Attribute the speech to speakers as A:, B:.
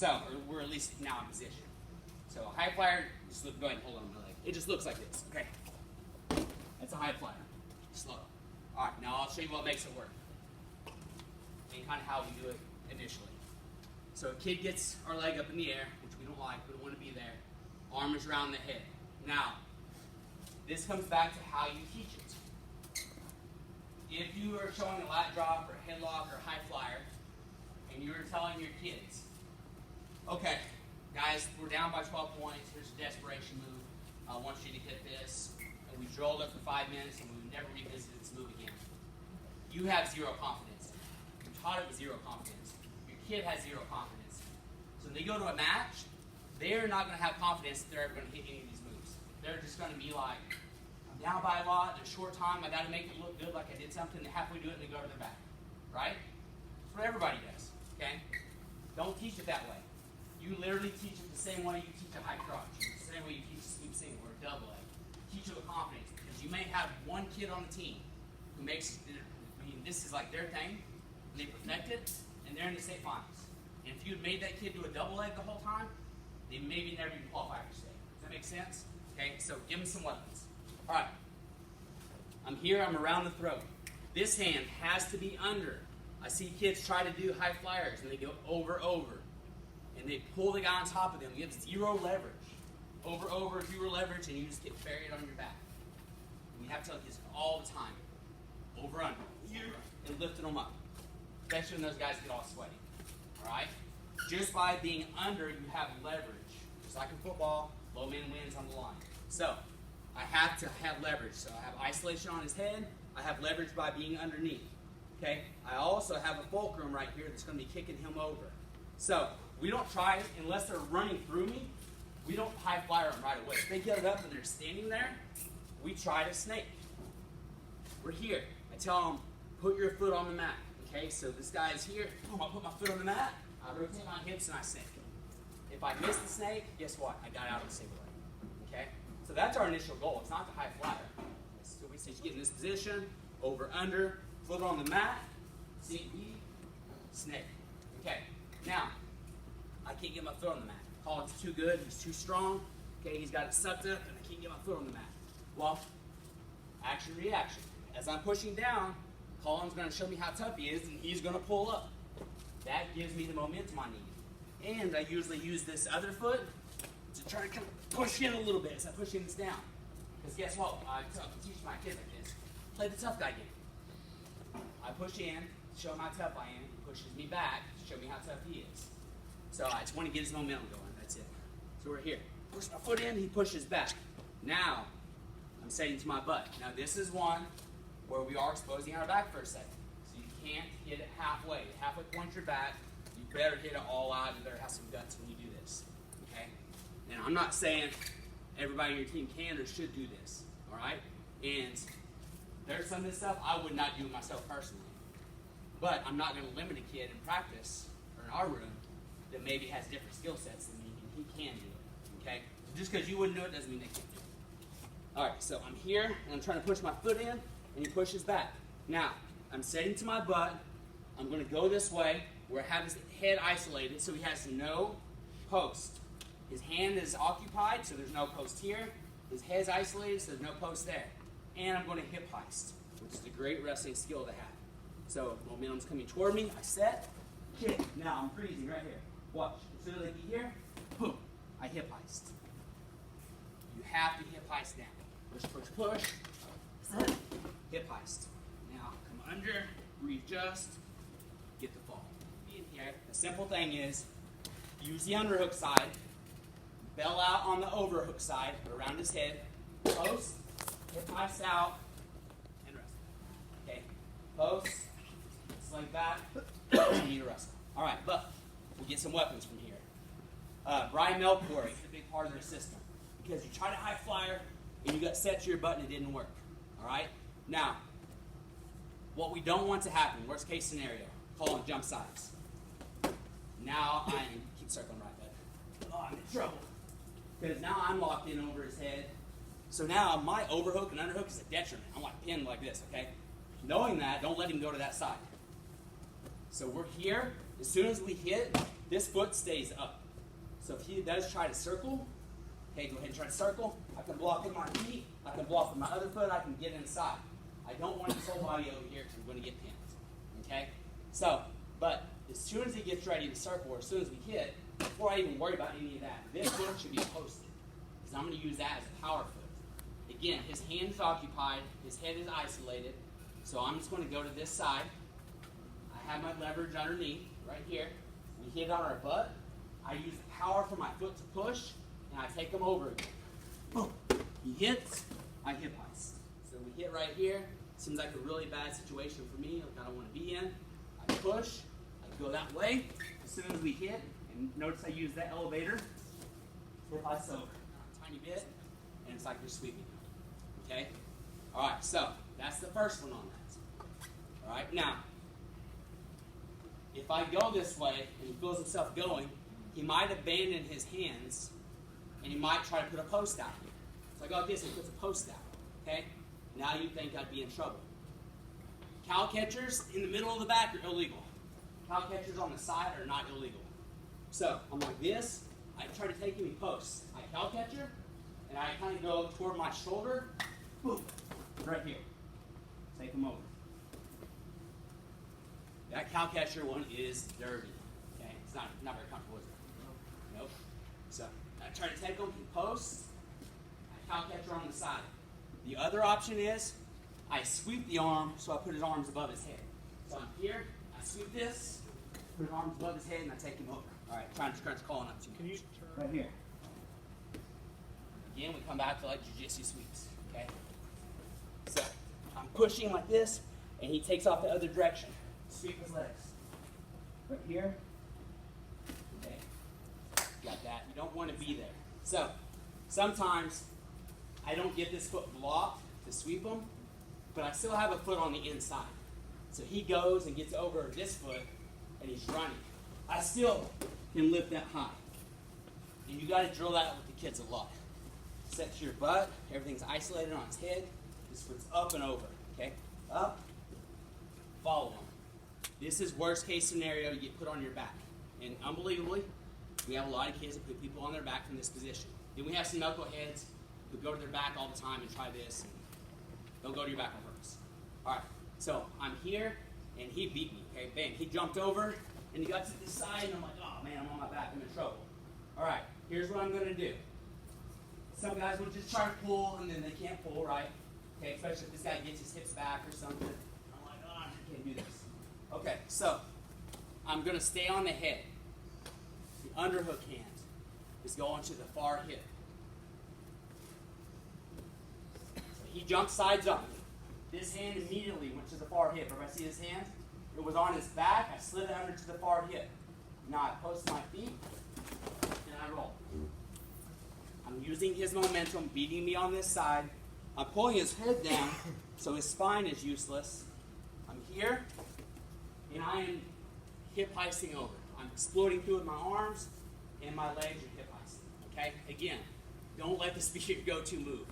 A: So, or we're at least now in position. So a high flyer, just go ahead and hold on my leg. It just looks like this, okay? That's a high flyer, slow. All right, now I'll show you what makes it work. And kind of how we do it initially. So a kid gets our leg up in the air, which we don't like, we don't want to be there. Arm is around the head. Now, this comes back to how you teach it. If you are showing a lat drop or a headlock or a high flyer, and you're telling your kids, okay, guys, we're down by 12 points, here's a desperation move, I want you to hit this, and we drilled it for 5 minutes and we never revisited this move again. You have zero confidence. You taught it with zero confidence. Your kid has zero confidence. So when they go to a match, they're not going to have confidence that they're ever going to hit any of these moves. They're just going to be like, I'm down by a lot, there's short time, I got to make it look good like I did something, they halfway do it and they go to their back. Right? That's what everybody does. Okay? Don't teach it that way. You literally teach it the same way you teach a high crotch, the same way you teach a sweep single or a double leg. Teach it with confidence, because you may have one kid on the team who makes, this is like their thing, and they perfect it, and they're in the state finals. And if you had made that kid do a double leg the whole time, they maybe never even qualify for state. Does that make sense? Okay, so give them some weapons. All right, I'm here, I'm around the throat. This hand has to be under. I see kids try to do high flyers, and they go over, and they pull the guy on top of them. You have zero leverage. Over, zero leverage, and you just get buried on your back. And you have to tell kids all the time. Over, under, and lifting them up. Especially when those guys get all sweaty. All right? Just by being under, you have leverage. Just like in football, low man wins on the line. So, I have to have leverage. So I have isolation on his head. I have leverage by being underneath. Okay? I also have a fulcrum right here that's going to be kicking him over. So, we don't try, unless they're running through me, we don't high flyer them right away. If they get it up and they're standing there, we try to snake. We're here. I tell them, put your foot on the mat. Okay, so this guy is here. Boom, I put my foot on the mat, I rotate my hips, and I snake. If I miss the snake, guess what? I got out of the single leg. Okay? So that's our initial goal. It's not the high flyer. So we say you get in this position, over, under, foot on the mat, CE, snake. Okay, now, I can't get my foot on the mat. Colin's too good, he's too strong. Okay, he's got it sucked up, and I can't get my foot on the mat. Well, action, reaction. As I'm pushing down, Colin's going to show me how tough he is, and he's going to pull up. That gives me the momentum I need. And I usually use this other foot to try to kind of push in a little bit as I push this down. Because guess what? I teach my kids like this. Play the tough guy game. I push in, show him how tough I am. He pushes me back to show me how tough he is. So I just want to get his momentum going. That's it. So we're here. Push my foot in, he pushes back. Now, I'm setting to my butt. Now this is one where we are exposing our back for a second. So you can't hit it halfway. Halfway point your back. You better hit it all out. You better have some guts when you do this. Okay? And I'm not saying everybody on your team can or should do this. All right? And there's some of this stuff I would not do myself personally. But I'm not going to limit a kid in practice or in our room that maybe has different skill sets than me, and he can do it. Okay? So just because you wouldn't do it doesn't mean they can't do it. All right, so I'm here, and I'm trying to push my foot in, and he pushes back. Now, I'm setting to my butt. I'm going to go this way, where I have his head isolated, so he has no post. His hand is occupied, so there's no post here. His head's isolated, so there's no post there. And I'm going to hip heist, which is a great wrestling skill to have. So, momentum's coming toward me. I set, kick. Now, I'm freezing right here. Watch. As soon as I get here, boom, I hip heist. You have to hip heist down. Push. Hip heist. Now, come under, readjust, get the fall. In here, the simple thing is, use the underhook side, bell out on the overhook side, around his head, post, hip heist out, and wrestle. Okay? Post, sling back, you need to wrestle. All right, but we'll get some weapons from here. Brian Melchior is a big part of their system because you try to high flyer and you got set to your butt and it didn't work. All right? Now, what we don't want to happen, worst case scenario, call on jump sides. Now keep circling right there. Oh, I'm in trouble. Because now I'm locked in over his head. So now my overhook and underhook is a detriment. I'm like pinned like this, okay? Knowing that, don't let him go to that side. So we're here, As soon as we hit, this foot stays up. So if he does try to circle, okay, go ahead and try to circle. I can block with my feet. I can block with my other foot. I can get inside. I don't want his whole body over here because I'm going to get pinned. Okay? So, but as soon as he gets ready to circle, or as soon as we hit, before I even worry about any of that, this foot should be posted. Because I'm going to use that as a power foot. Again, his hand is occupied. His head is isolated. So I'm just going to go to this side. I have my leverage underneath, right here. We hit on our butt. I use the power from my foot to push, and I take him over again. Boom. He hits, I hip heist. So we hit right here. Seems like a really bad situation for me, like I don't want to be in. I push, I go that way. As soon as we hit, and notice I use that elevator, hip heist over. A tiny bit, and it's like you're sweeping. Okay? Alright, so that's the first one on that. Alright, now, if I go this way and he feels himself going, he might abandon his hands and he might try to put a post out here. So I go like this and he puts a post out. Okay? Now you think I'd be in trouble. Cow catchers in the middle of the back are illegal. Cow catchers on the side are not illegal. So I'm like this. I try to take him, he posts. I cow catcher and I kind of go toward my shoulder. Boom. Right here. Take him over. That cow catcher one is dirty. Okay? It's not very comfortable, is it? Nope. So I try to take him, he posts. I cow catcher on the side. The other option is I sweep the arm, so I put his arms above his head. So I'm here, I sweep this, put his arms above his head, and I take him over. All right, trying to calling up to me.
B: Can you turn?
A: Right here. Again, we come back to like jiu-jitsu sweeps. Okay. So I'm pushing like this, and he takes off the other direction. Sweep his legs. Right here. Okay. Got that. You don't want to be there. So sometimes I don't get this foot blocked to sweep him, but I still have a foot on the inside. So he goes and gets over this foot, and he's running. I still can lift that high. And you got to drill that with the kids a lot. Set to your butt. Everything's isolated on his head. This foot's up and over. Okay? Up. Follow him. This is worst case scenario. You get put on your back. And unbelievably, we have a lot of kids that put people on their back from this position. Then we have some knuckleheads who go to their back all the time and try this. And don't go to your back on purpose. All right. So I'm here, and he beat me. Okay, bam. He jumped over, and he got to this side, and I'm like, oh man, I'm on my back. I'm in trouble. All right. Here's what I'm going to do. Some guys will just try to pull, and then they can't pull, right? Okay, especially if this guy gets his hips back or something. I'm like, oh, I can't do this. Okay, so I'm going to stay on the head. The underhook hand is going to the far hip. So he jumped sides up. This hand immediately went to the far hip. Everybody see his hand? It was on his back. I slid it under to the far hip. Now I post my feet, and I roll. I'm using his momentum, beating me on this side. I'm pulling his head down, so his spine is useless. I'm here, and I am hip heisting over. I'm exploding through with my arms, and my legs are hip heisting. Okay? Again, don't let this be your go-to move.